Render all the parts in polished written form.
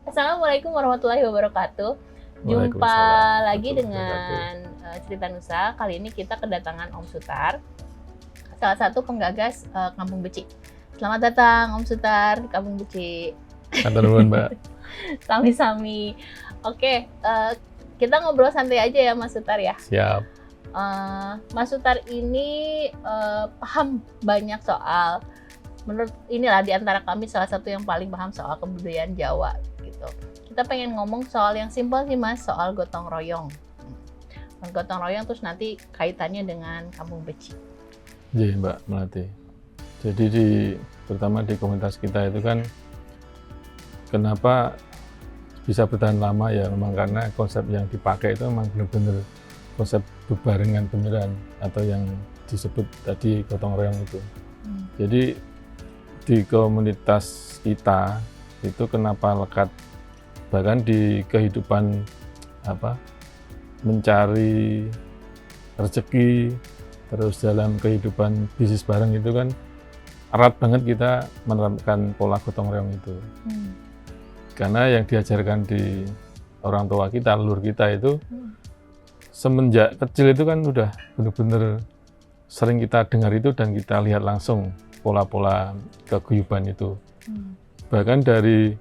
Assalamualaikum warahmatullahi wabarakatuh. Jumpa Waalaikumsalam lagi warahmatullahi dengan Cerita Nusa. Kali ini kita kedatangan Om Sutar, salah satu penggagas Kampung Beci. Selamat datang Om Sutar di Kampung Beci. Kata nuwun, Mbak. Sami-sami. Oke, kita ngobrol santai aja ya Mas Sutar ya. Siap. Mas Sutar ini paham banyak soal, menurut inilah di antara kami salah satu yang paling paham soal kebudayaan Jawa gitu. Kita pengen ngomong soal yang simpel sih Mas, soal gotong royong. Gotong royong terus nanti kaitannya dengan Kampung Beci. Iya, Mbak Melati. Jadi terutama di komunitas kita itu kan kenapa bisa bertahan lama ya memang karena konsep yang dipakai itu memang benar-benar konsep bebarengan beneran atau yang disebut tadi gotong royong itu. Jadi di komunitas kita itu kenapa lekat bahkan di kehidupan mencari rezeki terus dalam kehidupan bisnis bareng itu kan erat banget kita menerapkan pola gotong royong itu. Karena yang diajarkan di orang tua kita, leluhur kita itu semenjak kecil itu kan udah benar-benar sering kita dengar itu dan kita lihat langsung pola-pola keguyuban itu. Bahkan dari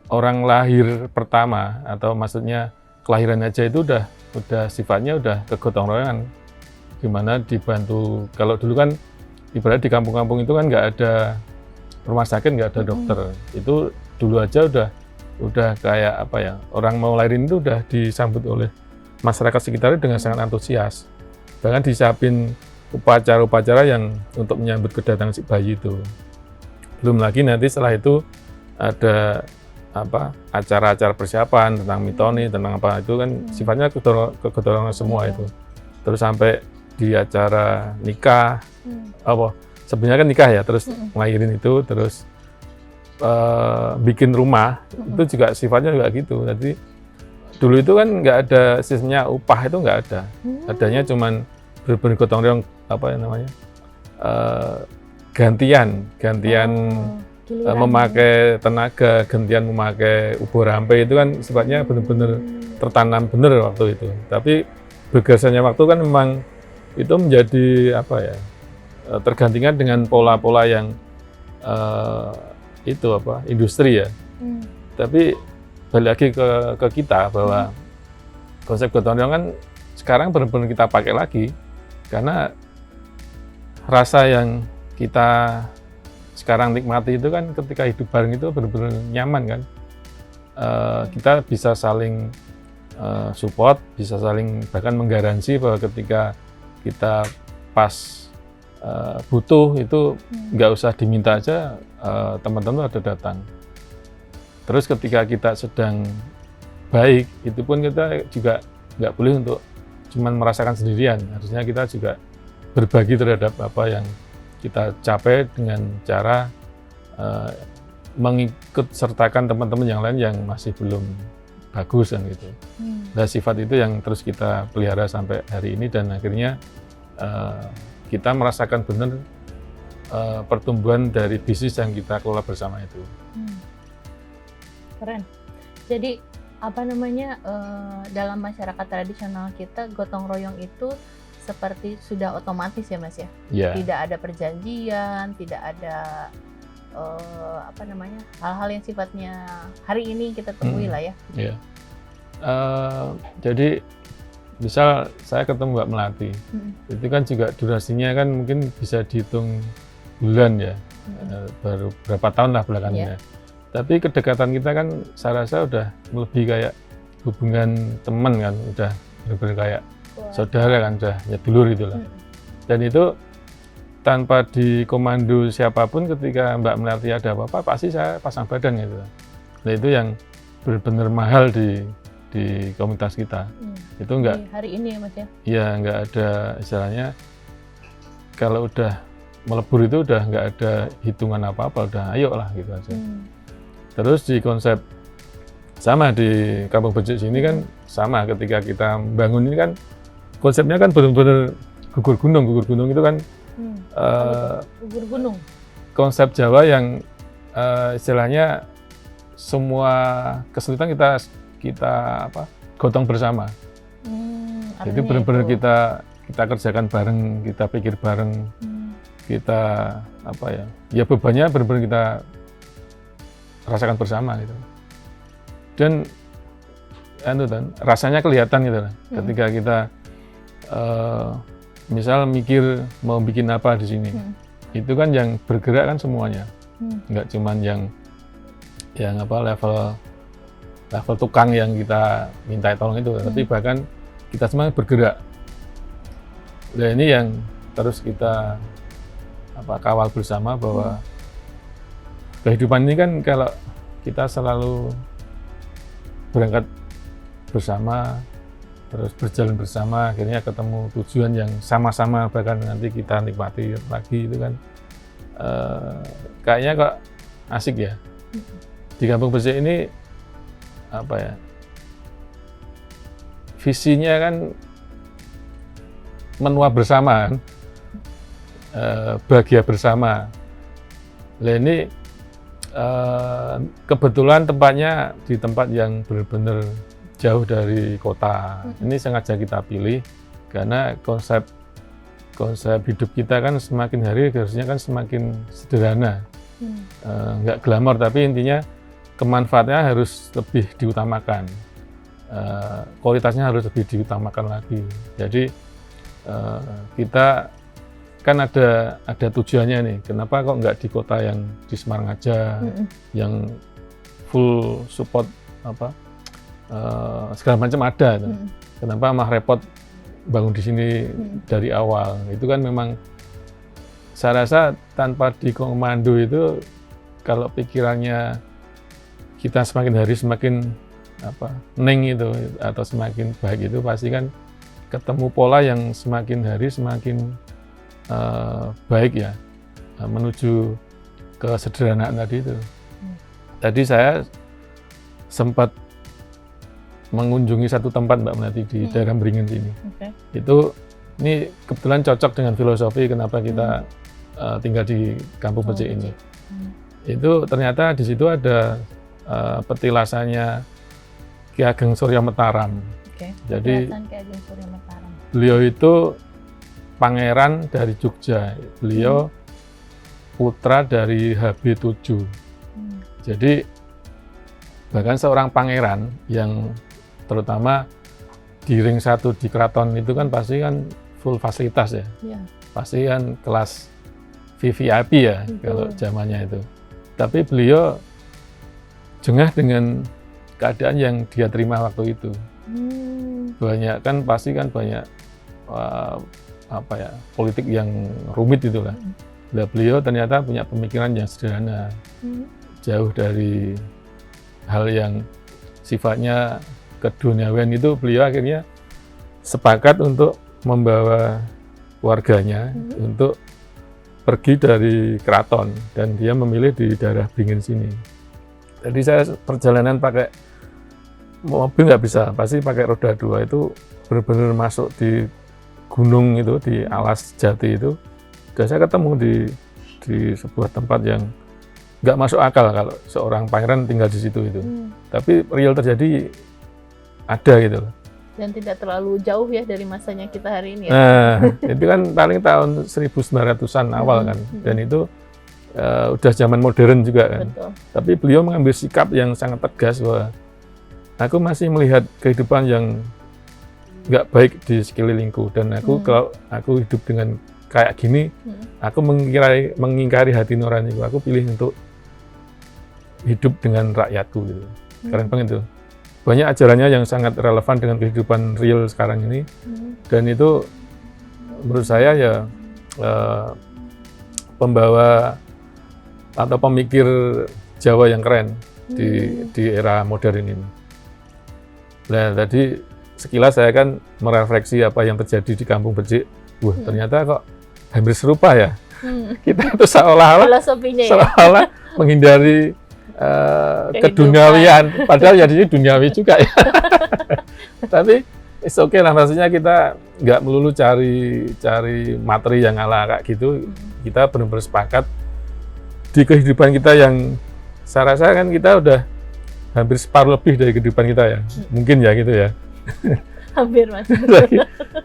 orang lahir pertama atau maksudnya kelahiran aja itu udah sifatnya udah kegotong royongan. Gimana dibantu, kalau dulu kan ibarat di kampung-kampung itu kan nggak ada rumah sakit, nggak ada dokter. Itu dulu aja udah kayak orang mau lahirin itu udah disambut oleh masyarakat sekitarnya dengan sangat antusias. Bahkan disiapin upacara-upacara yang untuk menyambut kedatangan si bayi itu. Belum lagi nanti setelah itu ada acara-acara persiapan tentang mitoni, tentang apa itu kan sifatnya kegotongan semua itu. Terus sampai di acara nikah, sebenarnya kan nikah ya, terus ngelahirin itu, terus bikin rumah itu juga sifatnya juga gitu. Jadi dulu itu kan nggak ada sistemnya upah, itu nggak ada. Adanya cuman bener-bener gotong royong gantian memakai tenaga, gantian memakai ubur rampe itu kan sifatnya benar-benar tertanam benar waktu itu. Tapi bergesernya waktu kan memang itu menjadi tergantikan dengan pola-pola yang industri ya. Tapi balik lagi ke kita bahwa konsep gotong royong kan sekarang benar-benar kita pakai lagi karena rasa yang kita sekarang nikmati itu kan ketika hidup bareng itu benar-benar nyaman kan. Kita bisa saling support, bisa saling bahkan menggaransi bahwa ketika kita pas butuh itu nggak usah diminta aja, teman-teman ada datang. Terus ketika kita sedang baik, itu pun kita juga nggak boleh untuk cuman merasakan sendirian. Harusnya kita juga berbagi terhadap apa yang kita capai dengan cara mengikut sertakan teman-teman yang lain yang masih belum bagus kan gitu. Nah sifat itu yang terus kita pelihara sampai hari ini dan akhirnya kita merasakan benar pertumbuhan dari bisnis yang kita kelola bersama itu. Keren. Jadi dalam masyarakat tradisional kita gotong royong itu seperti sudah otomatis ya Mas ya? Yeah. Tidak ada perjanjian, tidak ada hal-hal yang sifatnya hari ini kita temui lah ya. Yeah. Jadi misal saya ketemu Mbak Melati, itu kan juga durasinya kan mungkin bisa dihitung bulan ya, baru berapa tahun lah belakangan. Tapi kedekatan kita kan saya rasa udah lebih kayak hubungan teman kan, udah benar-benar kayak saudara kan, udah ya dulur itulah. Dan itu tanpa dikomando siapapun, ketika Mbak Melati ada apa-apa pasti saya pasang badan gitu. Nah itu yang benar-benar mahal di komunitas kita. Itu enggak hari ini ya Mas ya? Iya, enggak ada istilahnya kalau udah melebur itu udah enggak ada hitungan apa-apa, udah ayo lah gitu aja. Terus di konsep sama di Kampung Beci sini kan sama, ketika kita bangun ini kan konsepnya kan benar-benar gugur gunung itu kan gugur gunung. Konsep Jawa yang istilahnya semua kesulitan kita gotong bersama. Jadi benar-benar kita kerjakan bareng, kita pikir bareng, kita ya bebannya benar-benar kita rasakan bersama gitu. Dan rasanya kelihatan gitu lah. Ketika kita misal mikir mau bikin apa di sini, itu kan yang bergerak kan semuanya, nggak cuman yang level tukang yang kita minta tolong itu, tapi bahkan kita semua bergerak. Nah ini yang terus kita kawal bersama, bahwa kehidupan ini kan kalau kita selalu berangkat bersama, terus berjalan bersama, akhirnya ketemu tujuan yang sama-sama, bahkan nanti kita nikmati lagi, itu kan kayaknya kok asik ya. Di Kampung Becik ini visinya kan menua bersama kan, bahagia bersama. Nah ini kebetulan tempatnya di tempat yang benar-benar jauh dari kota. Ini sengaja kita pilih karena konsep hidup kita kan semakin hari harusnya kan semakin sederhana, nggak glamor, tapi intinya kemanfaatannya harus lebih diutamakan, kualitasnya harus lebih diutamakan lagi. Jadi kita kan ada tujuannya nih, kenapa kok nggak di kota yang di Semarang aja, yang full support segala macam ada. Kenapa mah repot bangun di sini dari awal? Itu kan memang saya rasa tanpa dikomando itu, kalau pikirannya kita semakin hari semakin neng itu atau semakin baik, itu pasti kan ketemu pola yang semakin hari semakin baik ya, menuju kesederhanaan tadi itu. Tadi saya sempat mengunjungi satu tempat Mbak Melati di daerah Beringin sini. Ini kebetulan cocok dengan filosofi kenapa kita tinggal di Kampung Becik ini. Itu ternyata di situ ada petilasannya Ki Ageng Surya Mataram. Jadi beliau itu pangeran dari Jogja. Beliau putra dari HB7. Jadi bahkan seorang pangeran yang terutama di ring 1 di keraton itu kan pasti kan full fasilitas ya. Pasti kan kelas VVIP ya kalau zamannya itu. Tapi beliau jengah dengan keadaan yang dia terima waktu itu. Banyak kan pasti kan banyak politik yang rumit itulah. Nah, beliau ternyata punya pemikiran yang sederhana, jauh dari hal yang sifatnya keduniawian. Itu beliau akhirnya sepakat untuk membawa warganya untuk pergi dari keraton, dan dia memilih di daerah Beringin sini. Jadi saya perjalanan pakai mobil nggak bisa, pasti pakai roda 2. Itu benar-benar masuk di gunung itu, di alas jati itu. Dan saya ketemu di sebuah tempat yang nggak masuk akal kalau seorang pangeran tinggal di situ itu. Tapi real terjadi, ada gitu loh. Dan tidak terlalu jauh ya dari masanya kita hari ini ya. Nah, itu kan paling tahun 1900-an awal kan. Dan itu udah zaman modern juga kan. Betul. Tapi beliau mengambil sikap yang sangat tegas bahwa aku masih melihat kehidupan yang nggak baik di sekelilingku, dan aku kalau aku hidup dengan kayak gini, aku mengingkari hati nuraniku. Aku pilih untuk hidup dengan rakyatku gitu. Keren banget itu. Banyak ajarannya yang sangat relevan dengan kehidupan real sekarang ini, dan itu menurut saya ya pembawa atau pemikir Jawa yang keren di era modern ini. Nah, tadi sekilas saya kan merefleksi apa yang terjadi di Kampung Becik. Wah, ternyata kok hampir serupa ya. Kita itu seolah-olah menghindari keduniawian, padahal ya di sini duniawi juga ya. Tapi it's okay lah, maksudnya kita nggak melulu cari materi yang ala kayak gitu. Kita benar-benar sepakat di kehidupan kita yang saya rasa kan kita udah hampir separuh lebih dari kehidupan kita ya. Mungkin ya gitu ya. Hampir Mas.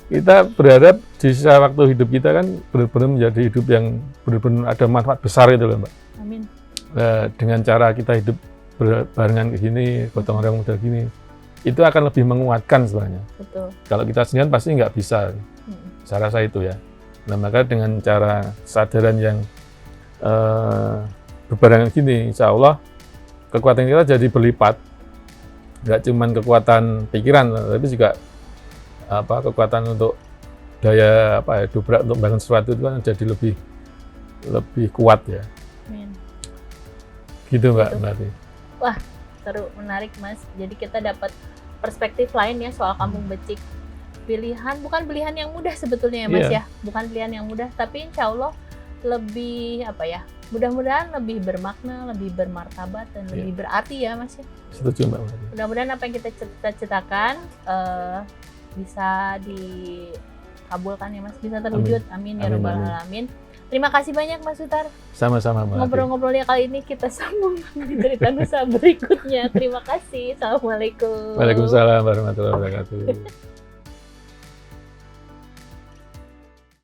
Kita berharap di sisa waktu hidup kita kan benar-benar menjadi hidup yang benar-benar ada manfaat besar itu loh Mbak. Amin. Dengan cara kita hidup berbarengan gini, gotong royong model gini, itu akan lebih menguatkan sebenarnya. Betul. Kalau kita sendirian pasti nggak bisa. Saya rasa itu ya. Nah maka dengan cara kesadaran yang berbarengan gini, insya Allah kekuatan kita jadi berlipat. Nggak cuma kekuatan pikiran, tapi juga kekuatan untuk daya dobrak untuk bangun sesuatu itu kan jadi lebih kuat ya. Amin. Gitu Mbak Melati. Wah, seru, menarik Mas. Jadi kita dapat perspektif lain ya soal kampung becik. Bukan pilihan yang mudah sebetulnya ya Mas ya. Bukan pilihan yang mudah, tapi insya Allah lebih mudah-mudahan lebih bermakna, lebih bermartabat dan lebih berarti ya Mas ya. Setuju Mbak Melati. Mudah-mudahan apa yang kita cita-citakan bisa dikabulkan ya Mas, bisa terwujud. Amin ya rabbal alamin. Terima kasih banyak Mas Sutar. Sama-sama Mbak. Ngobrol-ngobrolnya kali ini kita sambung di Cerita Nusa berikutnya. Terima kasih. Assalamualaikum. Waalaikumsalam warahmatullahi wabarakatuh.